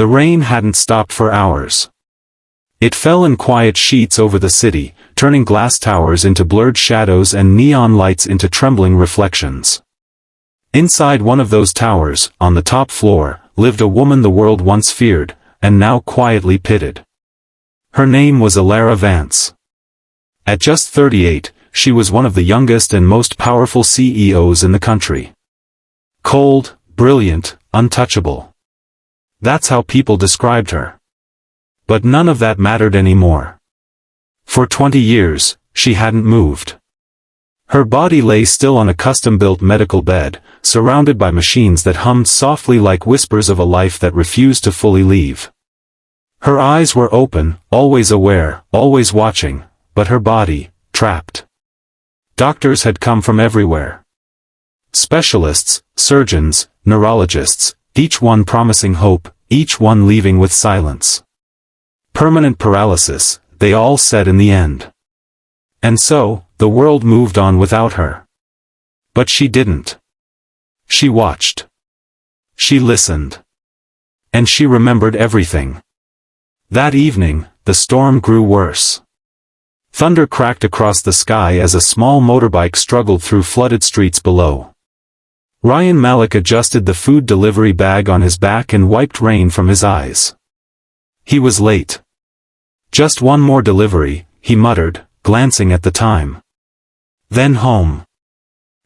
The rain hadn't stopped for hours. It fell in quiet sheets over the city, turning glass towers into blurred shadows and neon lights into trembling reflections. Inside one of those towers, on the top floor, lived a woman the world once feared, and now quietly pitied. Her name was Alara Vance. At just 38, she was one of the youngest and most powerful CEOs in the country. Cold, brilliant, untouchable. That's how people described her. But none of that mattered anymore. For 20 years, she hadn't moved. Her body lay still on a custom-built medical bed, surrounded by machines that hummed softly like whispers of a life that refused to fully leave. Her eyes were open, always aware, always watching, but her body, trapped. Doctors had come from everywhere. Specialists, surgeons, neurologists, each one promising hope, each one leaving with silence. Permanent paralysis, they all said in the end. And so, the world moved on without her. But she didn't. She watched. She listened. And she remembered everything. That evening, the storm grew worse. Thunder cracked across the sky as a small motorbike struggled through flooded streets below. Ryan Malik adjusted the food delivery bag on his back and wiped rain from his eyes. He was late. Just one more delivery, he muttered, glancing at the time. Then home.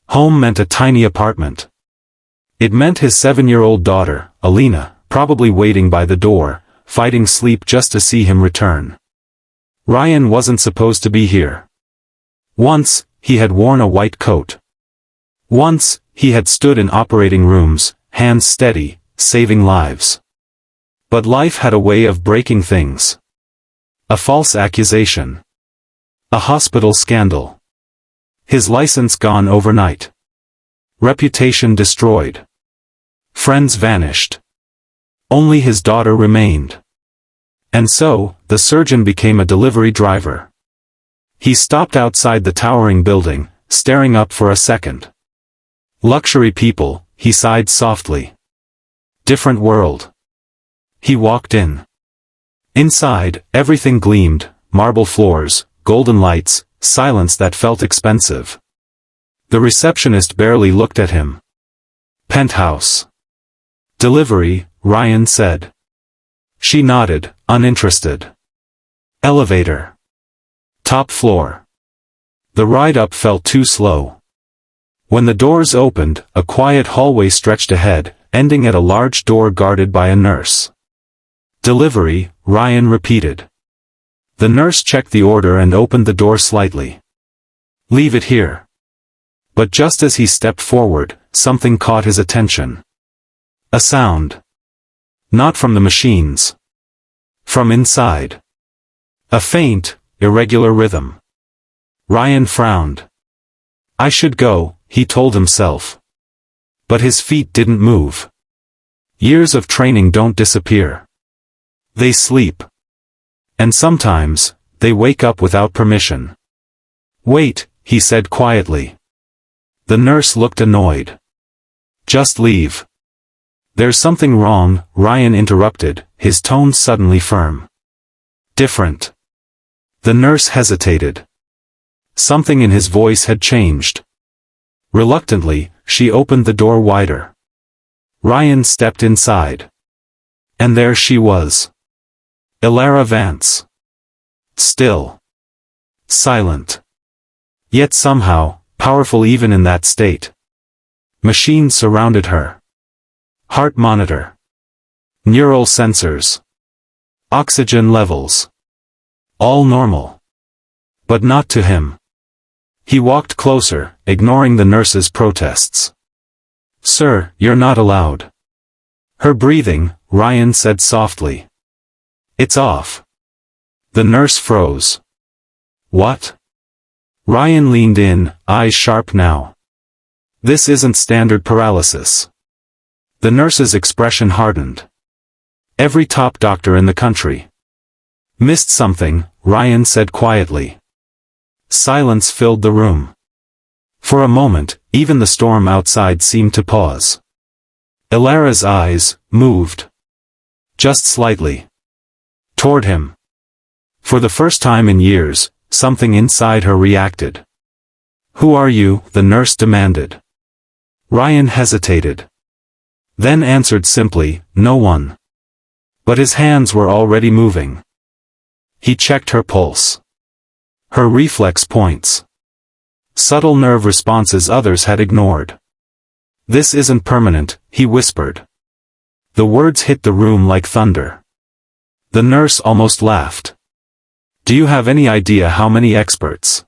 Home meant a tiny apartment. It meant his 7-year-old daughter, Alina, probably waiting by the door, fighting sleep just to see him return. Ryan wasn't supposed to be here. Once, he had worn a white coat. Once, he had stood in operating rooms, hands steady, saving lives. But life had a way of breaking things. A false accusation. A hospital scandal. His license gone overnight. Reputation destroyed. Friends vanished. Only his daughter remained. And so, the surgeon became a delivery driver. He stopped outside the towering building, staring up for a second. Luxury people, he sighed softly. Different world. He walked in. Inside, everything gleamed, marble floors, golden lights, silence that felt expensive. The receptionist barely looked at him. Penthouse. Delivery, Ryan said. She nodded, uninterested. Elevator. Top floor. The ride up felt too slow. When the doors opened, a quiet hallway stretched ahead, ending at a large door guarded by a nurse. Delivery, Ryan repeated. The nurse checked the order and opened the door slightly. Leave it here. But just as he stepped forward, something caught his attention. A sound. Not from the machines. From inside. A faint, irregular rhythm. Ryan frowned. I should go, he told himself. But his feet didn't move. Years of training don't disappear. They sleep. And sometimes, they wake up without permission. Wait, he said quietly. The nurse looked annoyed. Just leave. There's something wrong, Ryan interrupted, his tone suddenly firm. Different. The nurse hesitated. Something in his voice had changed. Reluctantly, she opened the door wider. Ryan stepped inside. And there she was. Alara Vance. Still. Silent. Yet somehow, powerful even in that state. Machines surrounded her. Heart monitor. Neural sensors. Oxygen levels. All normal. But not to him. He walked closer, ignoring the nurse's protests. Sir, you're not allowed. Her breathing, Ryan said softly. It's off. The nurse froze. What? Ryan leaned in, eyes sharp now. This isn't standard paralysis. The nurse's expression hardened. Every top doctor in the country. Missed something, Ryan said quietly. Silence filled the room. For a moment, even the storm outside seemed to pause. Alara's eyes moved. Just slightly. Toward him. For the first time in years, something inside her reacted. "Who are you?" the nurse demanded. Ryan hesitated. Then answered simply, "No one." But his hands were already moving. He checked her pulse. Her reflex points. Subtle nerve responses others had ignored. "This isn't permanent," he whispered. The words hit the room like thunder. The nurse almost laughed. "Do you have any idea how many experts?"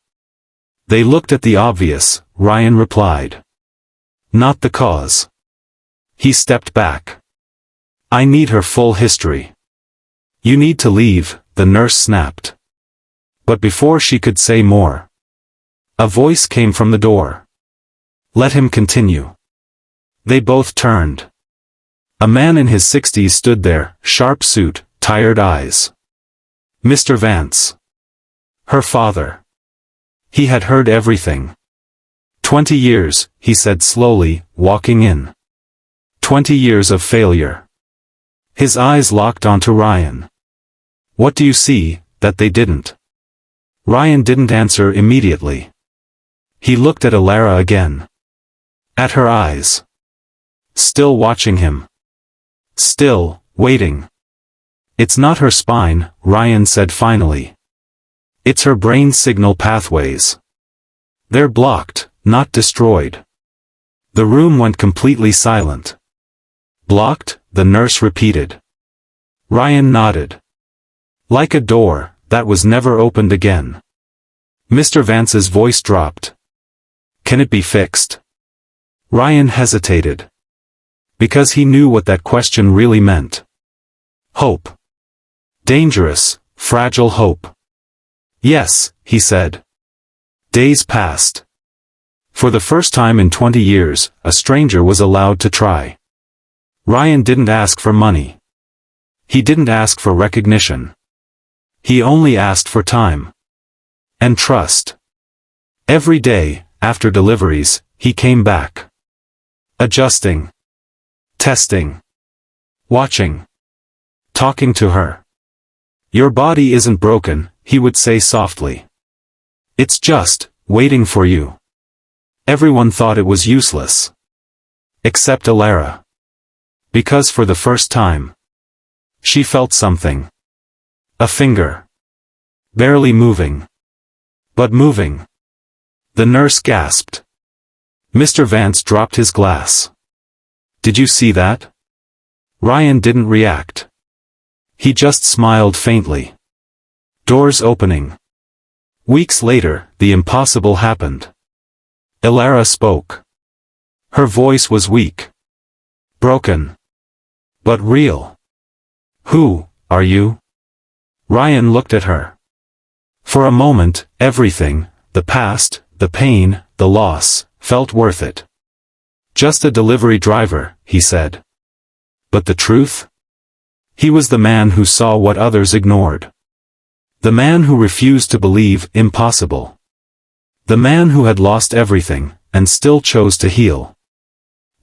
"They looked at the obvious," Ryan replied. "Not the cause." He stepped back. "I need her full history." "You need to leave," the nurse snapped. But before she could say more, a voice came from the door. "Let him continue." They both turned. A man in his 60s stood there, sharp suit, tired eyes. Mr. Vance. Her father. He had heard everything. 20 years, he said slowly, walking in. 20 years of failure. His eyes locked onto Ryan. "What do you see, that they didn't?" Ryan didn't answer immediately. He looked at Alara again. At her eyes. Still watching him. Still, waiting. "It's not her spine," Ryan said finally. "It's her brain signal pathways. They're blocked, not destroyed." The room went completely silent. "Blocked?" the nurse repeated. Ryan nodded. "Like a door that was never opened again." Mr. Vance's voice dropped. "Can it be fixed?" Ryan hesitated. Because he knew what that question really meant. Hope. Dangerous, fragile hope. "Yes," he said. Days passed. For the first time in 20 years, a stranger was allowed to try. Ryan didn't ask for money. He didn't ask for recognition. He only asked for time. And trust. Every day, after deliveries, he came back. Adjusting. Testing. Watching. Talking to her. "Your body isn't broken," he would say softly. "It's just, waiting for you." Everyone thought it was useless. Except Alara. Because for the first time, she felt something. A finger. Barely moving. But moving. The nurse gasped. Mr. Vance dropped his glass. "Did you see that?" Ryan didn't react. He just smiled faintly. Doors opening. Weeks later, the impossible happened. Alara spoke. Her voice was weak. Broken. But real. "Who are you?" Ryan looked at her. For a moment, everything, the past, the pain, the loss, felt worth it. "Just a delivery driver," he said. But the truth? He was the man who saw what others ignored. The man who refused to believe impossible. The man who had lost everything, and still chose to heal.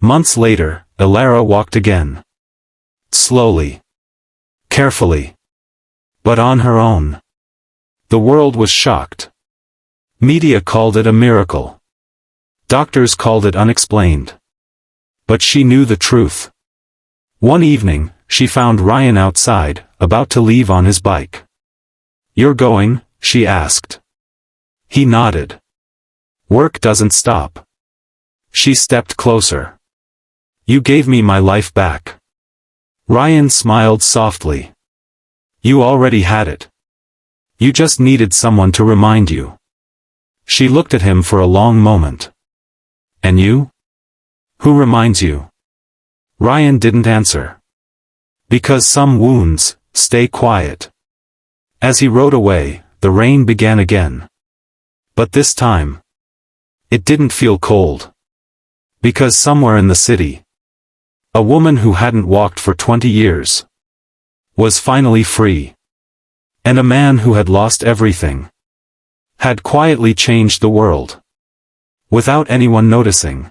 Months later, Alara walked again. Slowly. Carefully. But on her own. The world was shocked. Media called it a miracle. Doctors called it unexplained. But she knew the truth. One evening, she found Ryan outside, about to leave on his bike. "You're going?" she asked. He nodded. "Work doesn't stop." She stepped closer. "You gave me my life back." Ryan smiled softly. "You already had it. You just needed someone to remind you." She looked at him for a long moment. "And you? Who reminds you?" Ryan didn't answer. Because some wounds stay quiet. As he rode away, the rain began again. But this time, it didn't feel cold. Because somewhere in the city, a woman who hadn't walked for 20 years was finally free. And a man who had lost everything had quietly changed the world. Without anyone noticing.